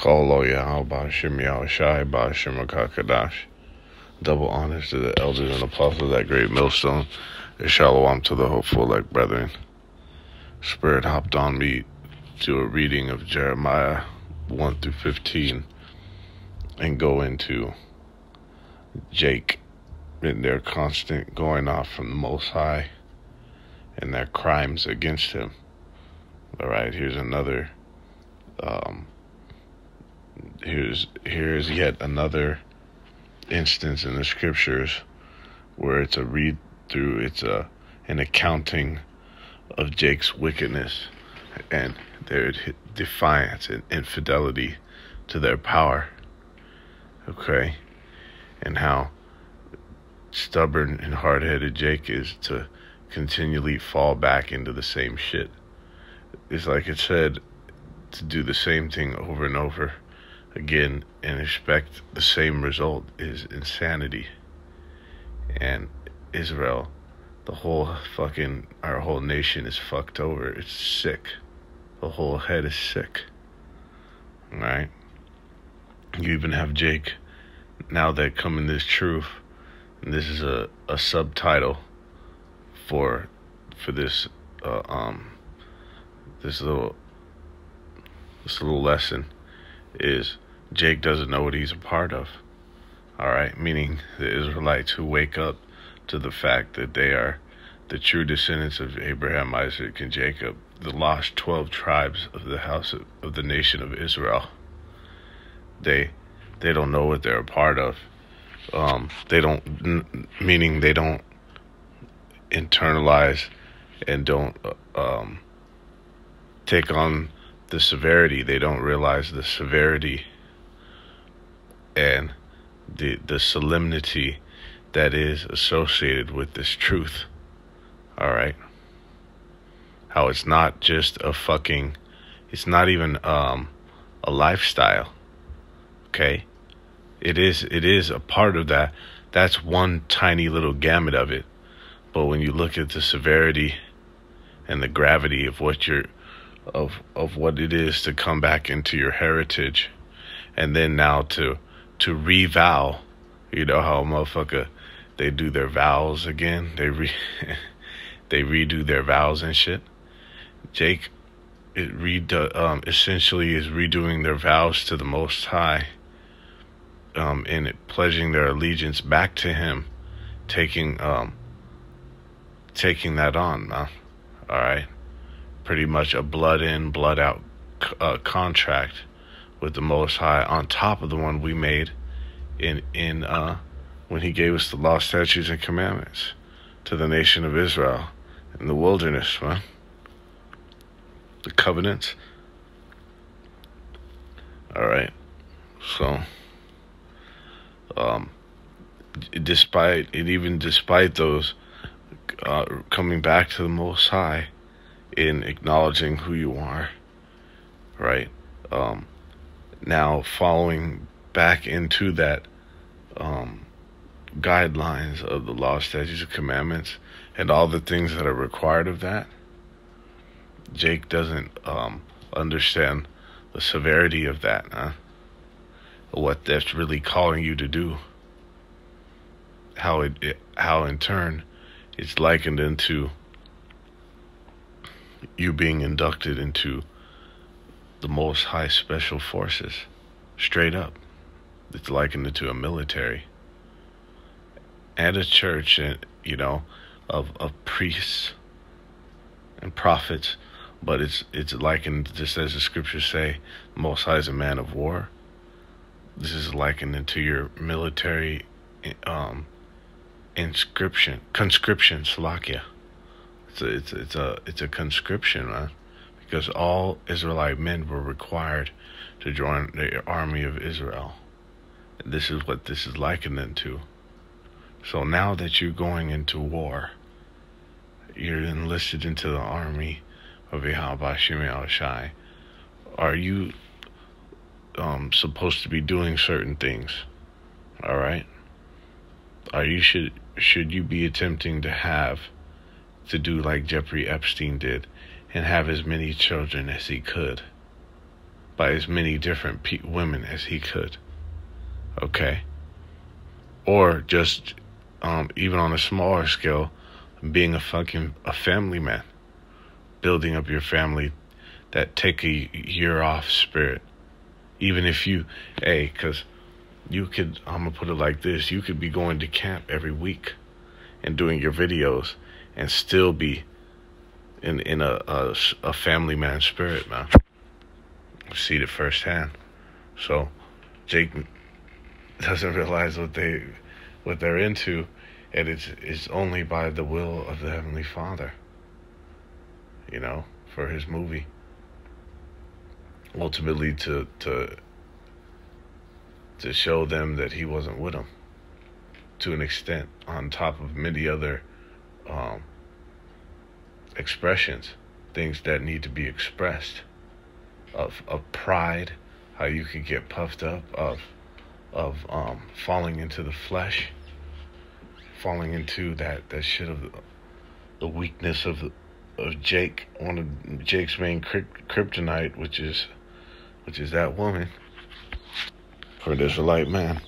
Kolo Yahweh Shem Yahushai Ba'Shem Kakadash. Double honors to the elders and apostles of that great millstone. And shalom to the hopeful elect brethren. Spirit hopped on me to a reading of Jeremiah 1 through 15 and go into Jake and their constant going off from the Most High and their crimes against him. All right, here's another. Here's yet another instance in the scriptures where it's a read through. It's an accounting of Jake's wickedness and their defiance and infidelity to their power. Okay, and how stubborn and hard-headed Jake is to continually fall back into the same shit. It's like it said, to do the same thing over and over again and expect the same result is insanity. And Israel, our whole nation is fucked over. It's sick. The whole head is sick. Alright? You even have Jake, now that coming this truth, and this is a subtitle for this this little lesson, is Jake doesn't know what he's a part of. Alright, meaning the Israelites who wake up to the fact that they are the true descendants of Abraham, Isaac, and Jacob, the lost 12 tribes of the house of the nation of Israel. They don't know what they're a part of. Meaning they don't internalize and don't take on the severity. They don't realize the severity and the solemnity that is associated with this truth. All right, how it's not just it's not even a lifestyle. Okay, it is a part of that. That's one tiny little gamut of it. But when you look at the severity and the gravity of what what it is to come back into your heritage, and then now to revow, you know how a motherfucker, they do their vows again, they redo their vows and shit. Jake, essentially is redoing their vows to the Most High, and pledging their allegiance back to Him, taking that on, man. All right, pretty much a blood in, blood out contract with the Most High, on top of the one we made in when He gave us the law, statutes, and commandments to the nation of Israel in the wilderness, man. The covenants. All right, so despite those coming back to the Most High in acknowledging who you are, right? Now following back into that guidelines of the law, statutes, and commandments, and all the things that are required of that, Jake doesn't understand the severity of that, what that's really calling you to do. How in turn it's likened into you being inducted into the Most High Special Forces. Straight up. It's likened into a military and a church, and of priests and prophets. But it's likened, just as the scriptures say, Most High is a man of war. This is likened into your military conscription, Salakia. It's a conscription, man, because all Israelite men were required to join the army of Israel. This is what this is likened into. So now that you're going into war, you're enlisted into the army of Yahweh Shem Yahushai. Are you supposed to be doing certain things? All right. Should you be attempting to do like Jeffrey Epstein did and have as many children as he could by as many different women as he could. Okay? Or just, even on a smaller scale, being a family man. Building up your family that take a year off spirit. Even if because you could, I'm going to put it like this, you could be going to camp every week and doing your videos and still be in a family man spirit, man. I've seen it firsthand. So Jake doesn't realize what they're into, and it's only by the will of the Heavenly Father, for his movie. Ultimately to show them that he wasn't with them, to an extent, on top of many other expressions, things that need to be expressed, of pride, how you can get puffed up, of falling into the flesh, falling into that shit of the weakness of Jake, one of Jake's main kryptonite, which is that woman. For an Israelite man,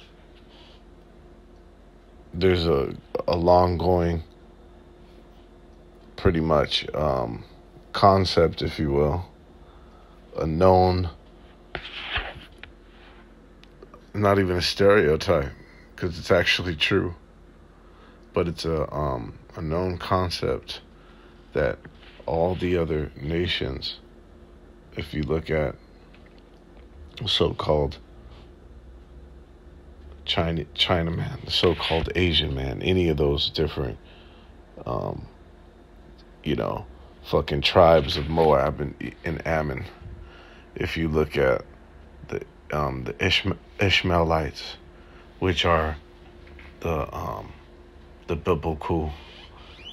there's a long going, pretty much, concept, if you will, a known, not even a stereotype, because it's actually true, but it's a known concept that all the other nations, if you look at so-called China man, the so-called Asian man, any of those different, fucking tribes of Moab and Ammon. If you look at the Ishmaelites, which are the biblical,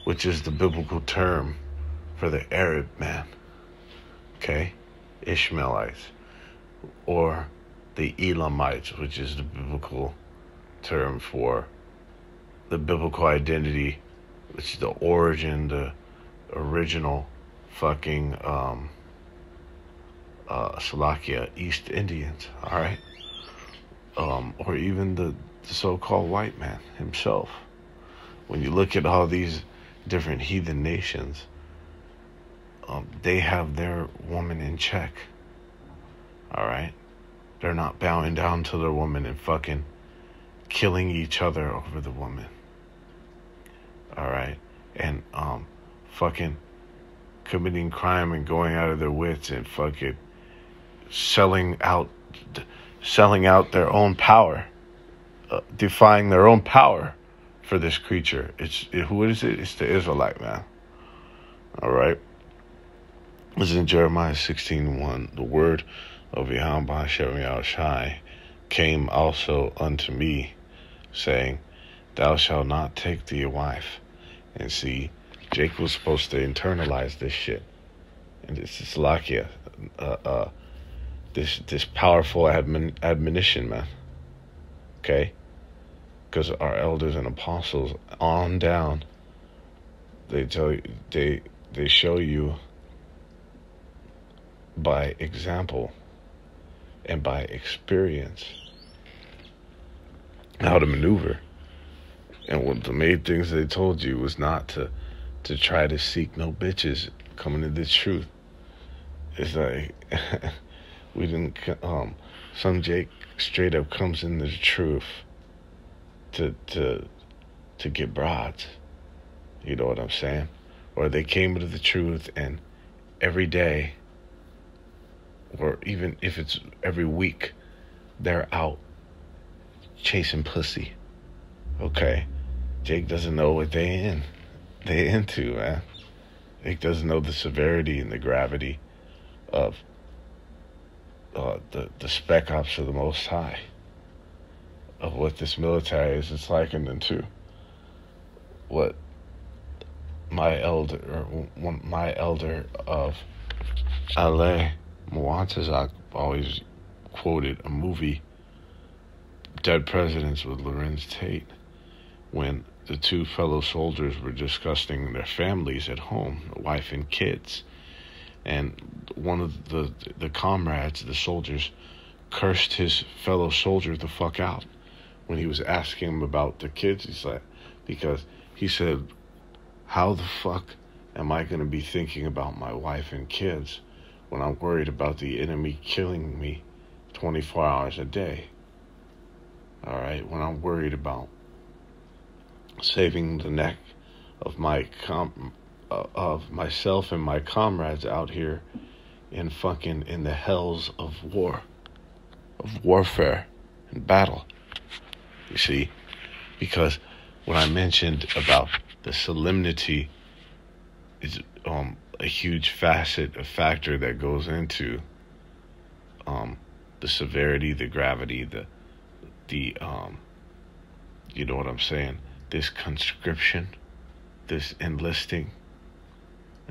which is the biblical term for the Arab man, okay, Ishmaelites, or the Elamites, which is the biblical term for the biblical identity, which is the origin, the original fucking Salakia East Indians, all right, or even the so-called white man himself. When you look at all these different heathen nations, they have their woman in check, all right? They're not bowing down to their woman and fucking killing each other over the woman. All right? And fucking committing crime and going out of their wits and fucking selling out their own power, defying their own power for this creature. Who is it? It's the Israelite man. All right? This is in Jeremiah 16:1. The word of Yahweh Shem Yahushai came also unto me, saying, Thou shalt not take thee a wife. And see, Jake was supposed to internalize this shit. And this is Lakia, this powerful admonition, man. Okay? Because our elders and apostles on down, they tell you, they show you by example and by experience how to maneuver. And one of the main things they told you was not to try to seek no bitches coming to the truth. It's like we didn't some Jake straight up comes into the truth to get broads. You know what I'm saying? Or they came into the truth and every day, or even if it's every week, they're out chasing pussy. Okay? Jake doesn't know what they into, man. Jake doesn't know the severity and the gravity of the spec ops of the Most High, of what this military is. It's likened into what my elder of Ale Moantazak always quoted a movie, Dead Presidents, with Lorenz Tate, when the two fellow soldiers were discussing their families at home, wife and kids, and one of the comrades, the soldiers, cursed his fellow soldier the fuck out when he was asking him about the kids. He's like, because he said, how the fuck am I going to be thinking about my wife and kids when I'm worried about the enemy killing me 24 hours a day? All right, when I'm worried about saving the neck of of myself and my comrades out here in the hells of warfare and battle. You see, because what I mentioned about the solemnity is a huge a factor that goes into the severity, the gravity, the you know what I'm saying, this conscription, this enlisting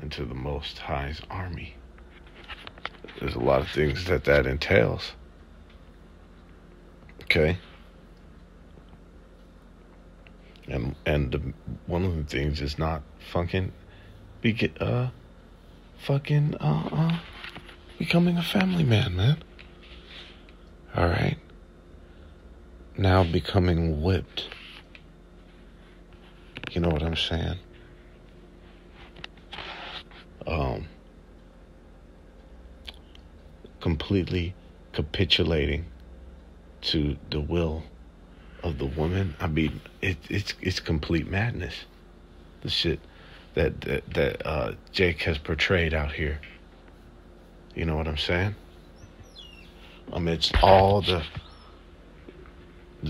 into the Most High's army. There's a lot of things that entails. Okay? And one of the things is not becoming a family man. All right? Now becoming whipped. You know what I'm saying? Completely capitulating to the will of the woman. I mean, it's complete madness. The shit that Jake has portrayed out here. You know what I'm saying? Amidst all the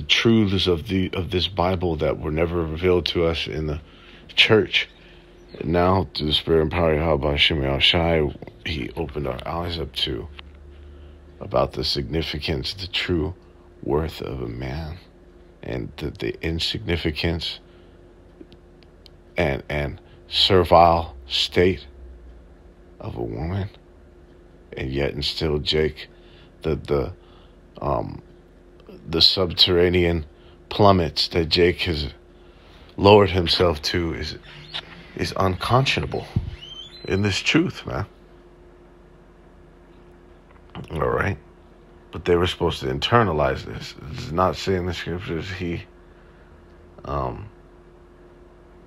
truths of this Bible that were never revealed to us in the church. And now, through the Spirit and power of Hashem Shai, he opened our eyes up to about the significance, the true worth of a man, and the insignificance and servile state of a woman. And yet, and still, Jake, the subterranean plummets that Jake has lowered himself to is unconscionable in this truth, man. All right? But they were supposed to internalize this. It's not saying in the scriptures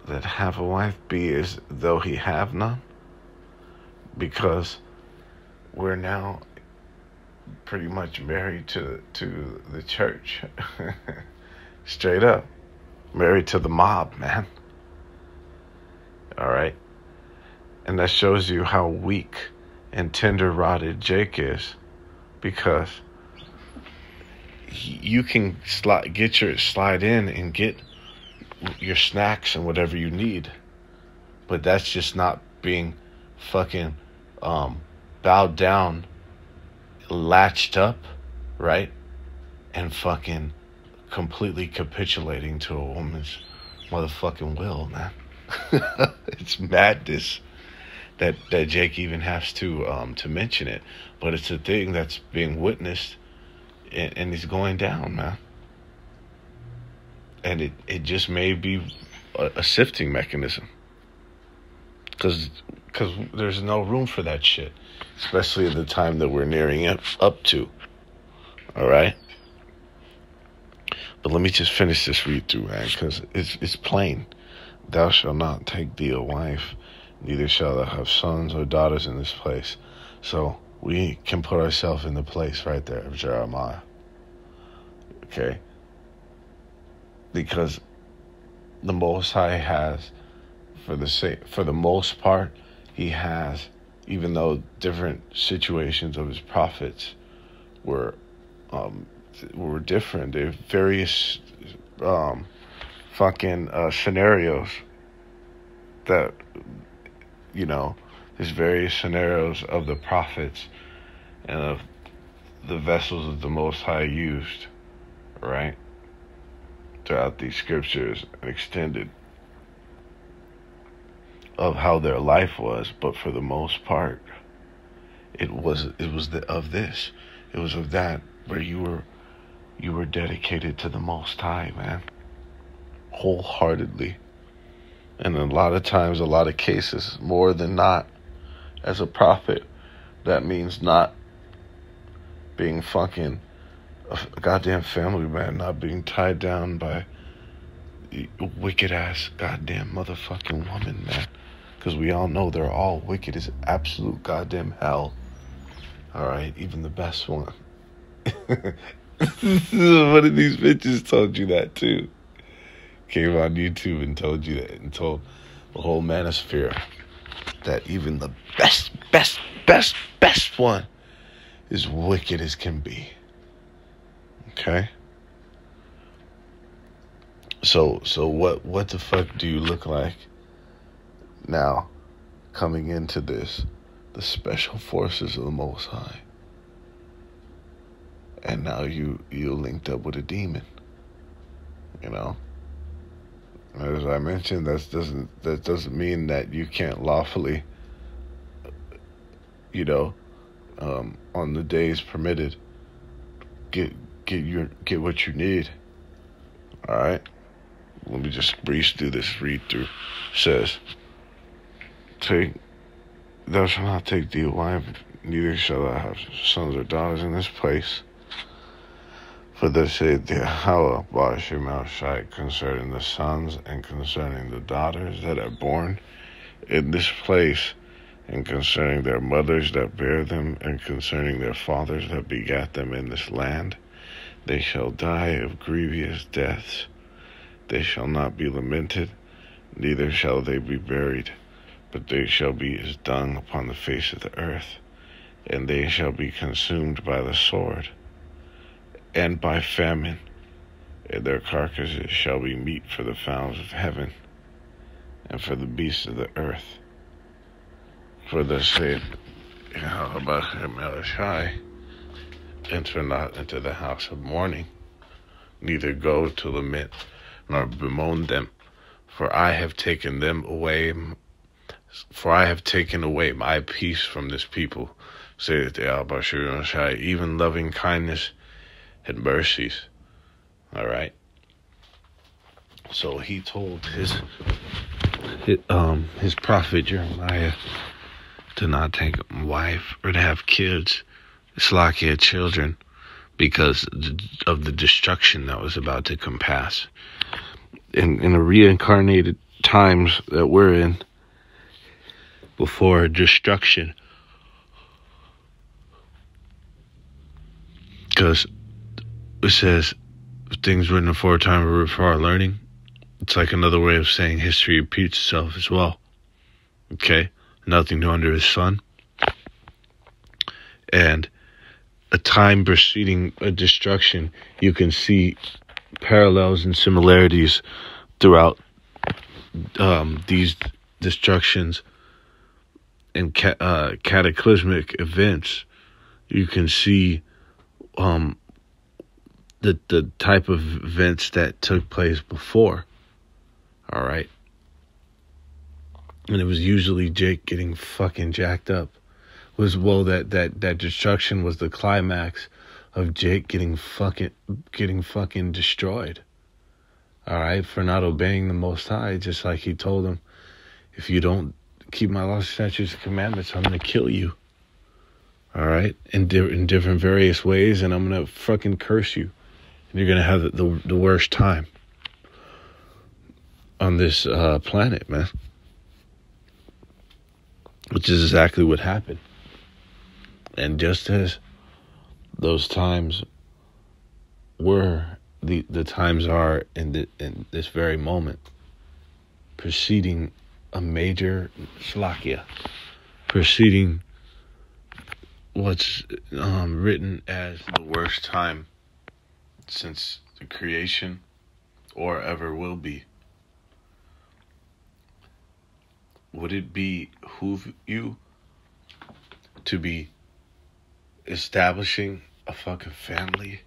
that have a wife be as though he have none, because we're now pretty much married to the church. Straight up. Married to the mob, man. All right? And that shows you how weak and tender-rotted Jake is, because you can slide in and get your snacks and whatever you need, but that's just not being fucking bowed down, latched up, right? And fucking completely capitulating to a woman's motherfucking will, man. It's madness that Jake even has to mention it, but it's a thing that's being witnessed, and it's going down, man. And it just may be a sifting mechanism, because there's no room for that shit, especially at the time that we're nearing up to. All right? But let me just finish this read through, man, because it's plain. Thou shalt not take thee a wife, neither shalt thou have sons or daughters in this place. So we can put ourselves in the place right there of Jeremiah. Okay? Because the Most High has, for the most part, he has, even though different situations of his prophets were different. There are various scenarios that, you know, there's various scenarios of the prophets and of the vessels that the Most High used, right, throughout these scriptures and extended, of how their life was. But for the most part, it was of that where you were dedicated to the Most High, man, wholeheartedly. And a lot of times, a lot of cases, more than not, as a prophet, that means not being fucking a goddamn family man, not being tied down by a wicked ass goddamn motherfucking woman, man. Because we all know they're all wicked as absolute goddamn hell. Alright, even the best one. One of these bitches told you that too. Came on YouTube and told you that, and told the whole manosphere that even the best one is wicked as can be. Okay? So what the fuck do you look like now coming into this? The special forces of the Most High. And now you linked up with a demon. You know? As I mentioned, that doesn't mean that you can't lawfully, on the days permitted, get what you need. All right. Let me just breeze through this read through. It says, thou shalt not take thee a wife, neither shalt thou have sons or daughters in this place. For thus saith Yahweh Ba'ashem Shai concerning the sons and concerning the daughters that are born in this place, and concerning their mothers that bear them, and concerning their fathers that begat them in this land, they shall die of grievous deaths. They shall not be lamented, neither shall they be buried, but they shall be as dung upon the face of the earth, and they shall be consumed by the sword and by famine, and their carcasses shall be meat for the fowls of heaven and for the beasts of the earth. For thus saith Yahweh Shai, enter not into the house of mourning, neither go to lament nor bemoan them, for I have taken away my peace from this people, saith Yahweh Shai, even loving kindness and mercies. All right. So he told his prophet Jeremiah to not take a wife or to have kids, Slakia children, because of the destruction that was about to come past. In the reincarnated times that we're in, before destruction, because it says things written aforetime are for our learning. It's like another way of saying history repeats itself as well. Okay? Nothing new under the sun. And a time preceding a destruction, you can see parallels and similarities throughout these destructions and cataclysmic events. You can see the type of events that took place before. All right. And it was usually Jake getting fucking jacked up. That destruction was the climax of Jake getting fucking destroyed. All right, for not obeying the Most High, just like he told him, if you don't keep my laws, statutes, and commandments, I'm gonna kill you. All right, in different various ways, and I'm gonna fucking curse you, and you're gonna have the worst time on this planet, man. Which is exactly what happened. And just as those times were, the times are in this very moment, preceding a major Slakia, preceding what's written as the worst time since the creation or ever will be. Would it behoove you to be establishing a fucking family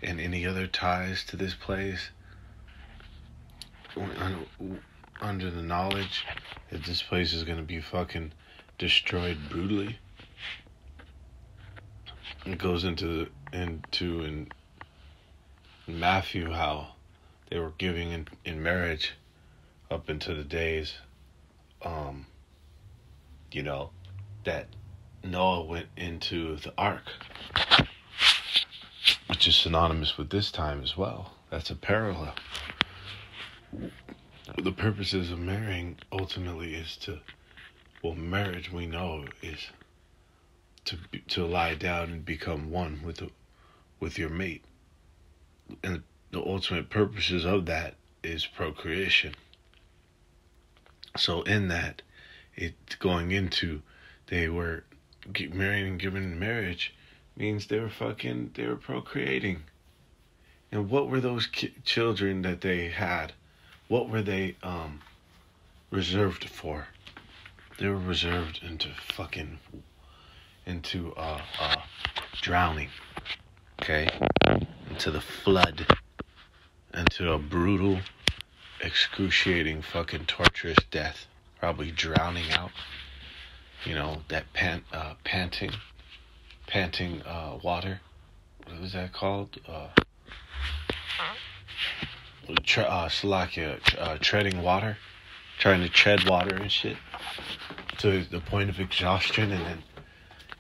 and any other ties to this place under the knowledge that this place is going to be fucking destroyed brutally? It goes into in Matthew how they were giving in marriage up into the days, that Noah went into the ark, which is synonymous with this time as well. That's a parallel. The purposes of marrying ultimately is to, well, marriage we know is to lie down and become one with your mate, and the ultimate purposes of that is procreation. So in that, it's going into, they were married and given in marriage means they were procreating. And what were those children that they had? What were they reserved for? They were reserved into drowning, okay? Into the flood, into a brutal, excruciating, fucking torturous death. Probably drowning out, that panting water. What was that called? Treading water, trying to tread water and shit to the point of exhaustion, and then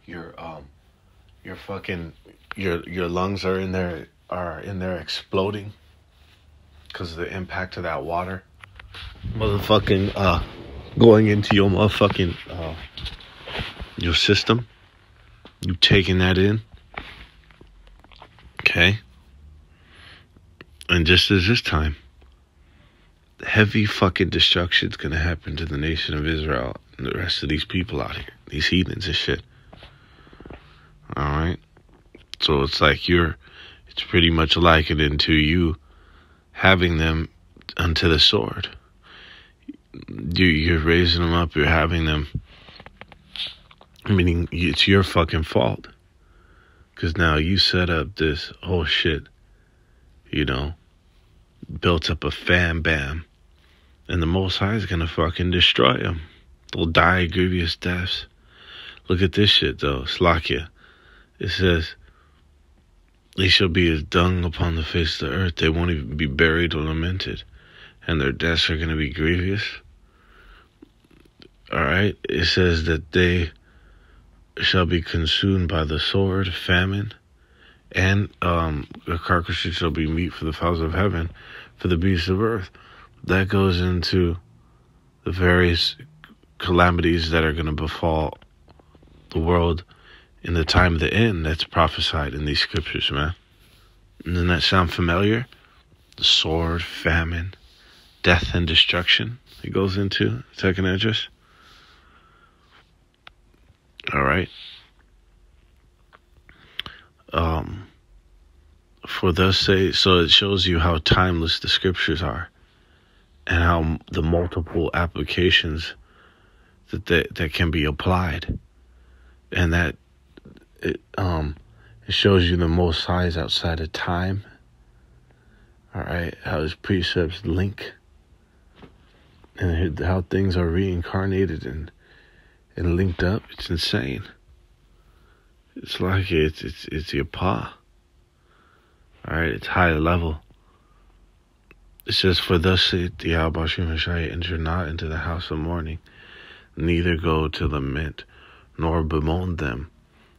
your lungs are in there exploding because of the impact of that water, motherfucking going into your motherfucking your system. You taking that in, okay? And just as this time, heavy fucking destruction's gonna happen to the nation of Israel and the rest of these people out here, these heathens and shit. Alright? So it's like it's pretty much likened into you having them unto the sword. You're raising them up, you're having them, meaning it's your fucking fault. Because now you set up this whole shit, built up a fam bam, and the Most High is gonna fucking destroy them. They'll die grievous deaths. Look at this shit though, Slakia. It says, they shall be as dung upon the face of the earth. They won't even be buried or lamented, and their deaths are gonna be grievous. Alright, it says that they shall be consumed by the sword, famine, and the carcasses shall be meat for the fowls of heaven, for the beasts of earth. That goes into the various calamities that are going to befall the world in the time of the end that's prophesied in these scriptures, man. Doesn't that sound familiar? The sword, famine, death, and destruction it goes into second address. All right. For thus say, so it shows you how timeless the scriptures are, and how the multiple applications that can be applied, and that it shows you the Most High is outside of time. All right, how his precepts link, and how things are reincarnated and linked up. It's insane. It's like it's your pa. Alright, it's high level. It says, for thus saith the Yahweh Shai, enter not into the house of mourning, neither go to lament, nor bemoan them.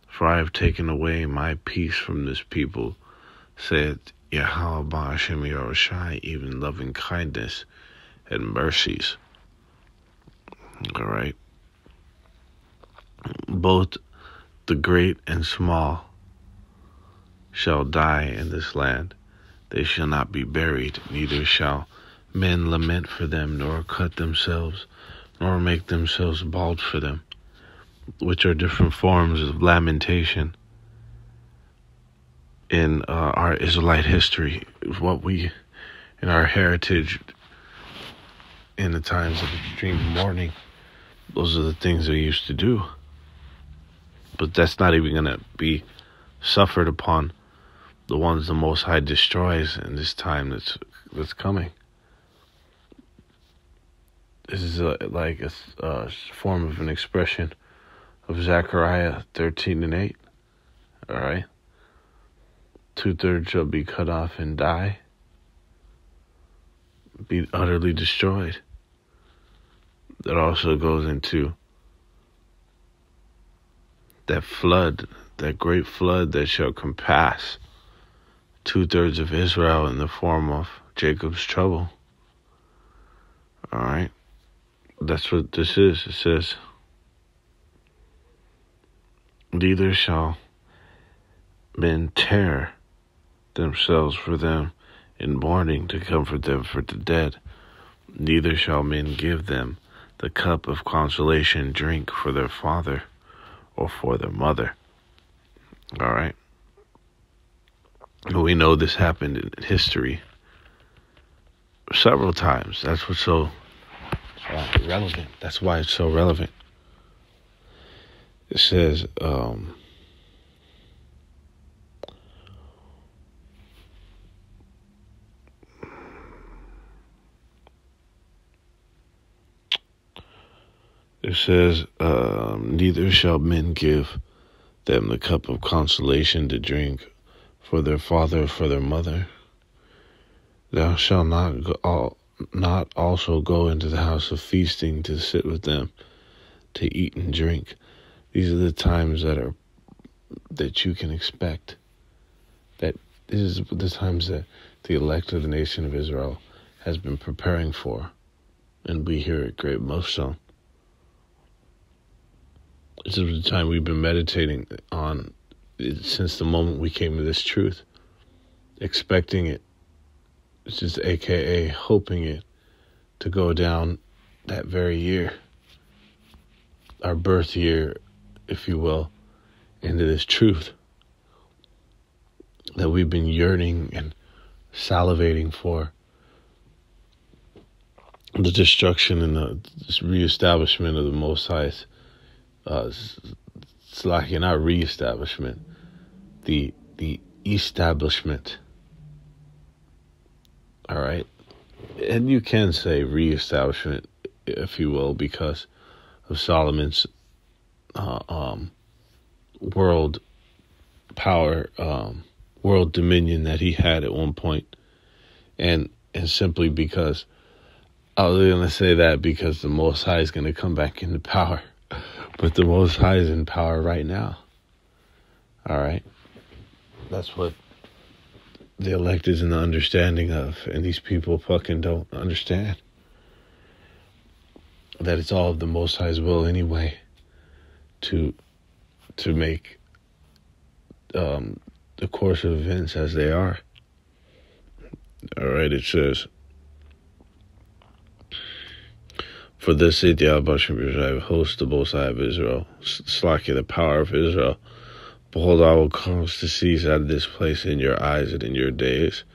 For I have taken away my peace from this people, saith Yahweh Hashem Yahushai, even loving kindness and mercies. Alright. Both the great and small shall die in this land. They shall not be buried, neither shall men lament for them, nor cut themselves, nor make themselves bald for them, which are different forms of lamentation in our Israelite history, what we, in our heritage, in the times of extreme mourning, those are the things we used to do. But that's not even going to be suffered upon the ones the Most High destroys in this time that's coming. This is like a form of an expression of Zechariah 13:8. All right. 2/3 shall be cut off and die, be utterly destroyed. That also goes into that flood, that great flood that shall compass 2/3 of Israel in the form of Jacob's trouble. All right. That's what this is. It says, neither shall men tear themselves for them in mourning to comfort them for the dead. Neither shall men give them the cup of consolation drink for their father or for their mother. All right. We know this happened in history several times. That's what's so relevant. That's why it's so relevant. It says, neither shall men give them the cup of consolation to drink for their father or for their mother. Thou shalt not also go into the house of feasting to sit with them, to eat and drink. These are the times that you can expect. That this is the times that the elect of the nation of Israel has been preparing for, and we here at Great Millstone. This is the time we've been meditating on since the moment we came to this truth, expecting it. It's just AKA hoping it to go down that very year, our birth year, if you will, into this truth that we've been yearning and salivating for. The destruction and the reestablishment of the Most High's, it's like not reestablishment, the establishment. All right. And you can say reestablishment, if you will, because of Solomon's world power, world dominion that he had at one point. And simply because I was going to say that because the Most High is going to come back into power. But the Most High is in power right now. All right. That's what the elect is in the understanding of. And these people fucking don't understand that it's all of the Most High's will anyway to make the course of events as they are. All right, it says, for this saith Yahweh Hashem, host the Most High of Israel, Slakia, the power of Israel. Behold, I will cause to cease out of this place in your eyes and in your days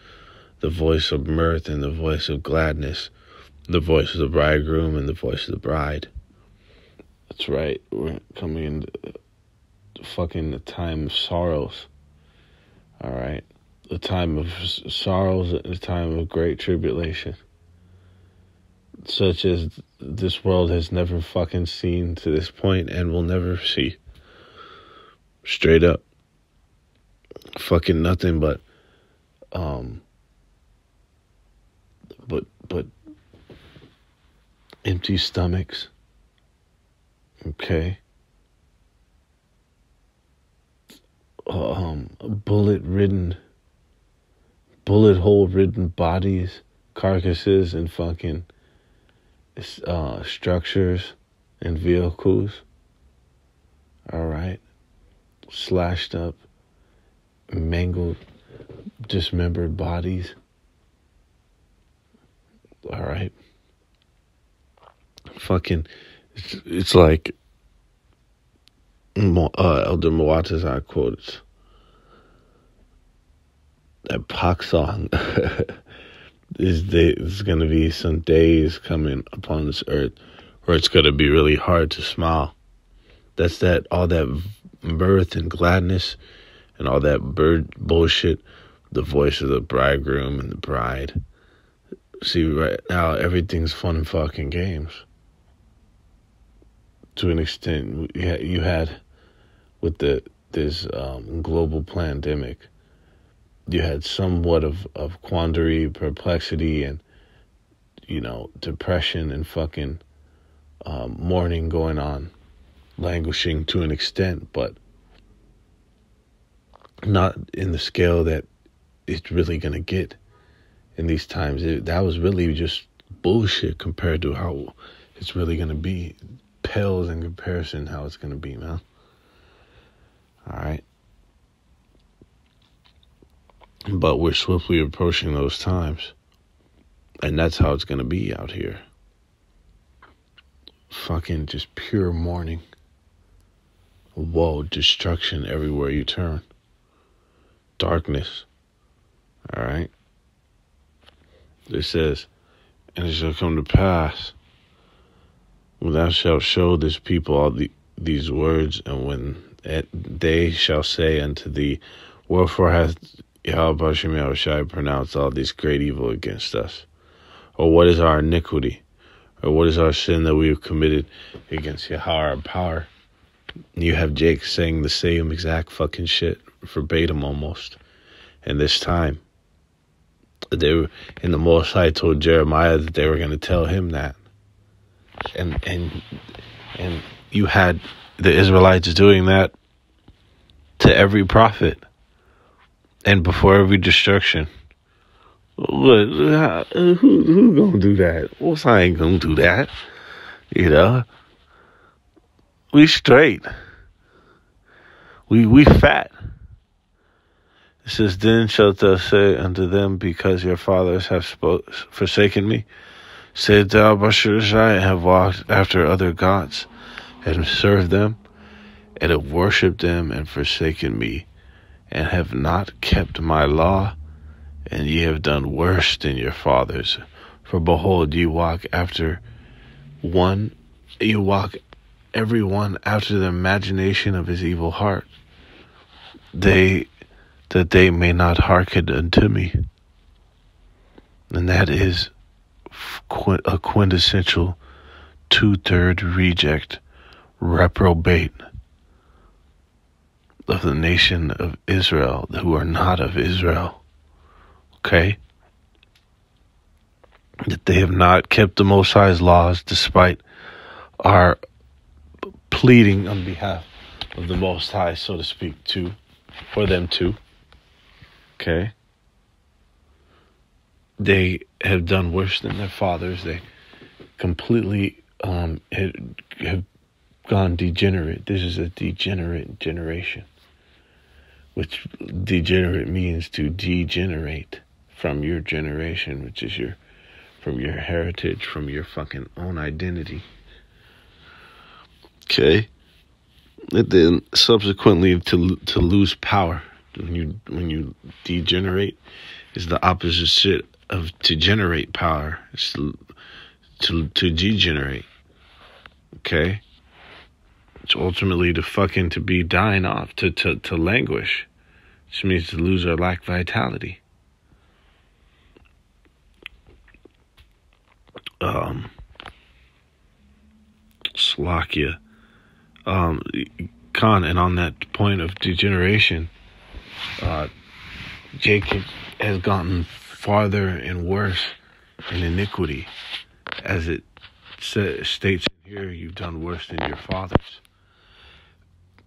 the voice of mirth and the voice of gladness, the voice of the bridegroom and the voice of the bride. That's right. We're coming into the time of sorrows. All right. The time of sorrows and the time of great tribulation. Such as this world has never fucking seen to this point and will never see. Straight up. Fucking nothing but empty stomachs. Okay. Bullet hole ridden bodies, carcasses, and fucking structures and vehicles. All right. Slashed up, mangled, dismembered bodies. All right. Fucking, it's like Elder Muatazar quotes that Pac song. There's going to be some days coming upon this earth where it's going to be really hard to smile. That's all that mirth and gladness and all that bullshit, the voice of the bridegroom and the bride. See, right now, everything's fun and fucking games. To an extent, you had with this global pandemic, you had somewhat of quandary, perplexity, and depression and fucking mourning going on, languishing to an extent. But not in the scale that it's really going to get in these times. That was really just bullshit compared to how it's really going to be. Pales in comparison how it's going to be, man. All right. But we're swiftly approaching those times. And that's how it's going to be out here. Fucking just pure mourning. Woe, destruction everywhere you turn. Darkness. All right. It says, and it shall come to pass, when thou shalt show this people all these words, and when they shall say unto thee, wherefore hath Yahweh Hashem Yahushai pronounced all this great evil against us? Or what is our iniquity? Or what is our sin that we have committed against Yahweh our power? You have Jake saying the same exact fucking shit, verbatim almost. And this time, they were, and the Most High told Jeremiah that they were going to tell him that. And you had the Israelites doing that to every prophet and before every destruction. Look, who gonna do that? Most High ain't gonna do that. You know, we straight. We fat. It says, then shalt thou say unto them, because your fathers have forsaken me, say thou, Bashar, have walked after other gods, and served them, and have worshipped them, and forsaken me, and have not kept my law, and ye have done worse than your fathers. For behold, ye walk after one, you walk every one after the imagination of his evil heart, that they may not hearken unto me. And that is a quintessential 2/3 reject, reprobate of the nation of Israel, who are not of Israel. Okay? That they have not kept the Most High's laws despite our pleading on behalf of the Most High, so to speak, for them to. Okay? They have done worse than their fathers. They completely have gone degenerate. This is a degenerate generation, which degenerate means to degenerate from your generation, which is from your heritage, from your fucking own identity. Okay? And then subsequently to lose power. When you degenerate, is the opposite shit of to generate power. It's to degenerate. Okay? It's ultimately to be dying off, to languish. Which means to lose or lack vitality. Slovakia. Khan, and on that point of degeneration, Jacob has gotten farther and worse in iniquity. As it states here, you've done worse than your fathers.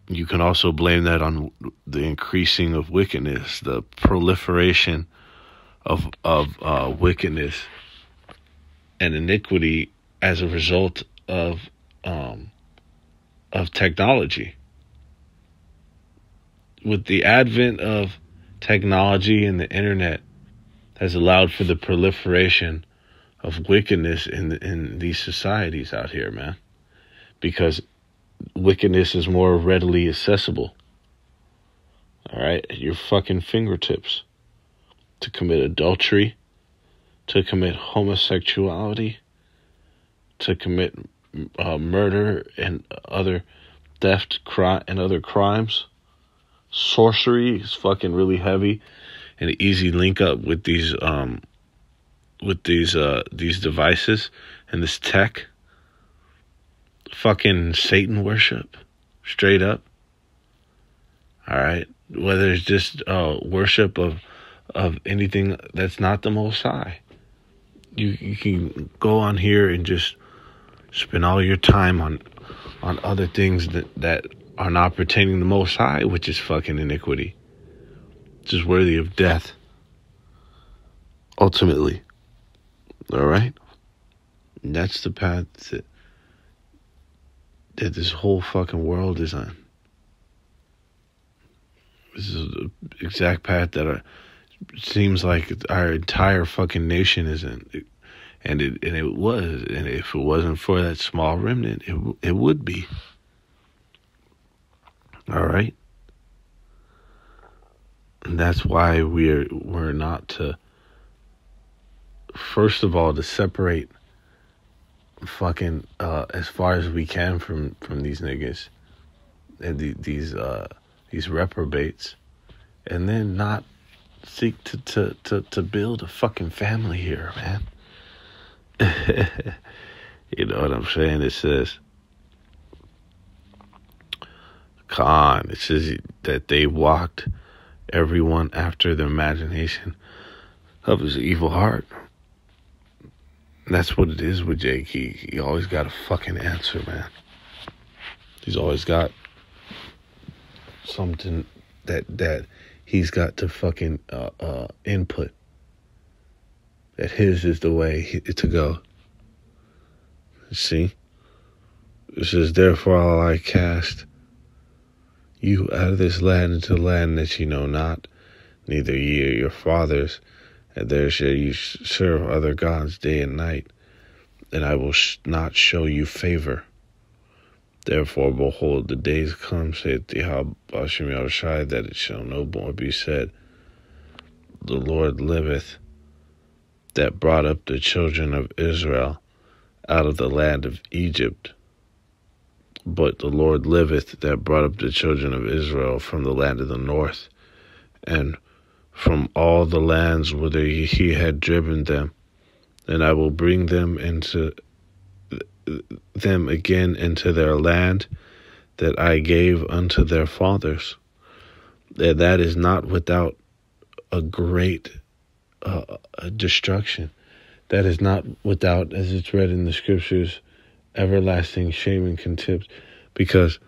You can also blame that on the increasing of wickedness, the proliferation of wickedness and iniquity as a result of technology. With the advent of technology and the internet has allowed for the proliferation of wickedness in these societies out here, man. Because wickedness is more readily accessible. All right? At your fucking fingertips. To commit adultery, to commit homosexuality, to commit murder and other theft, and other crimes. Sorcery is fucking really heavy, and an easy link up with these devices and this tech. Fucking Satan worship, straight up. All right, whether it's just worship of anything that's not the Most High. You can go on here and just spend all your time on other things that are not pertaining to the Most High, which is fucking iniquity. just worthy of death. Ultimately. All right? And that's the path that this whole fucking world is on. This is the exact path that it seems like our entire fucking nation is in. And it was. And if it wasn't for that small remnant, it would be. All right? And that's why we're not to, first of all, to separate fucking as far as we can from these niggas and these reprobates, and then not seek to build a fucking family here, man. You know what I'm saying? It says, Khan, it says that they walked everyone after the imagination of his evil heart. And that's what it is with Jake. He always got a fucking answer, man. He's always got something that he's got to fucking input. That his is the way to go. See? It says, therefore will I cast you out of this land into land that ye know not, neither ye or your fathers, and there shall you serve other gods day and night, and I will not show you favor. Therefore, behold, the days come, saith Yahweh Bashem Yahushai, that it shall no more be said, the Lord liveth, that brought up the children of Israel out of the land of Egypt. But the Lord liveth, that brought up the children of Israel from the land of the north, and from all the lands whither he had driven them, and I will bring them again into their land that I gave unto their fathers. And that is not without a great destruction. That is not without, as it's read in the scriptures, everlasting shame and contempt, because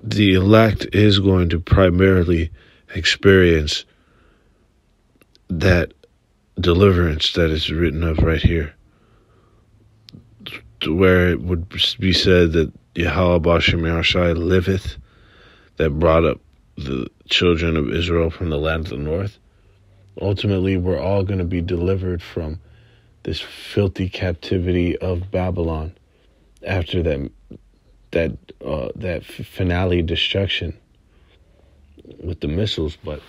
the elect is going to primarily experience that deliverance that is written of right here, where it would be said that Yahweh Bashem Yahushai liveth, that brought up the children of Israel from the land of the north. Ultimately, we're all going to be delivered from this filthy captivity of Babylon after that finale destruction with the missiles, but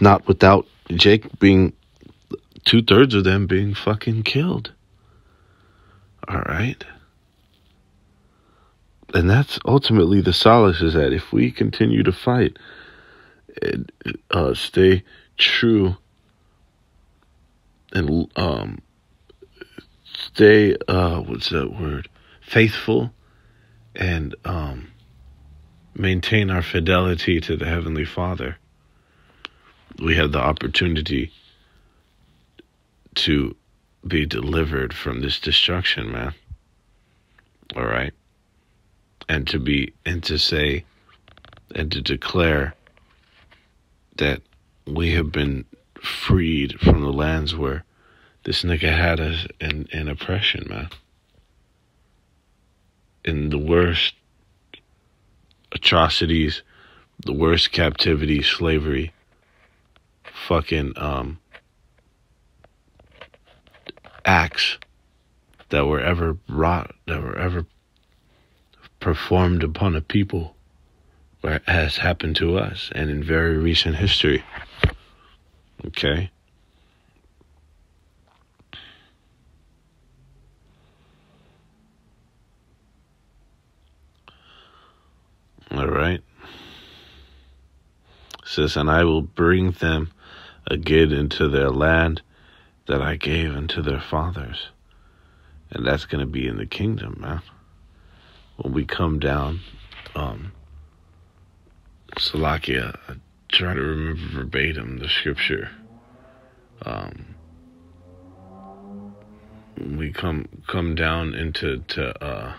not without Jake being 2/3 of them being fucking killed. All right. And that's ultimately the solace, is that if we continue to fight and stay true and stay faithful, and maintain our fidelity to the Heavenly Father, we have the opportunity to be delivered from this destruction, man. All right. And to say and to declare that we have been freed from the lands where this nigga had us in oppression, man. In the worst atrocities, the worst captivity, slavery, fucking acts that were ever wrought, that were ever performed upon a people, where has happened to us, and in very recent history. Okay? All right. It says, and I will bring them again into their land that I gave unto their fathers. And that's going to be in the kingdom, man. When we come down, Salakia, I try to remember verbatim the scripture. We come down into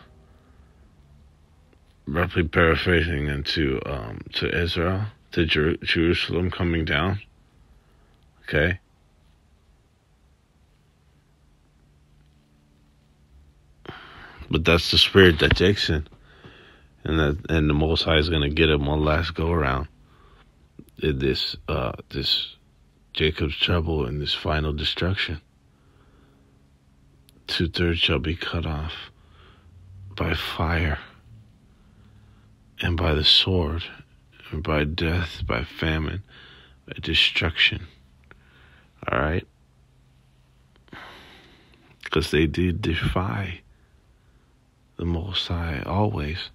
roughly paraphrasing into to Israel, to Jerusalem coming down. Okay? But that's the spirit that Jake's in. And the Most High is going to get him one last go around in this Jacob's trouble and this final destruction. 2/3 shall be cut off by fire and by the sword and by death, by famine, by destruction. All right? Because they did defy the Most High always.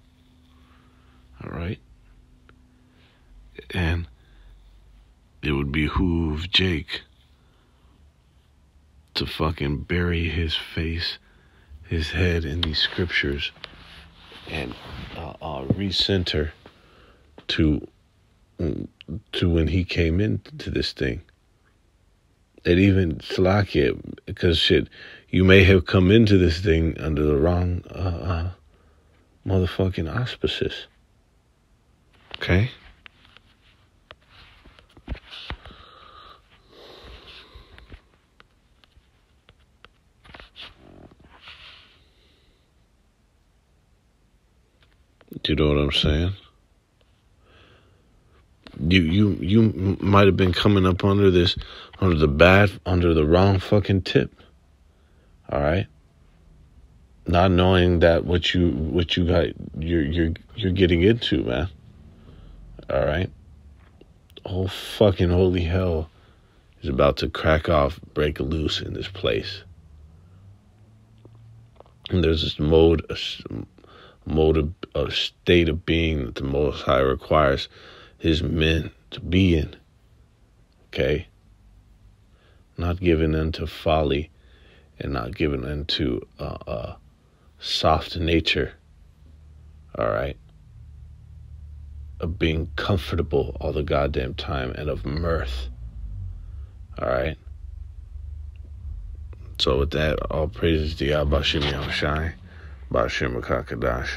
All right? And it would behoove Jake to fucking bury his face, his head in these scriptures and recenter to when he came into this thing. And even Salakia, because shit, you may have come into this thing under the wrong motherfucking auspices. Okay? Do you know what I'm saying? You might have been coming up under the wrong fucking tip. All right? Not knowing that what you got you're getting into, man. All right? Oh fucking holy hell is about to crack off, break loose in this place. And there's this a state of being that the Most High requires his men to be in. Okay? Not given into folly and not given into soft nature. All right? Of being comfortable all the goddamn time and of mirth. All right? So with that, all praises to Yahweh Bashim Yahushai, Bashim Makakadash.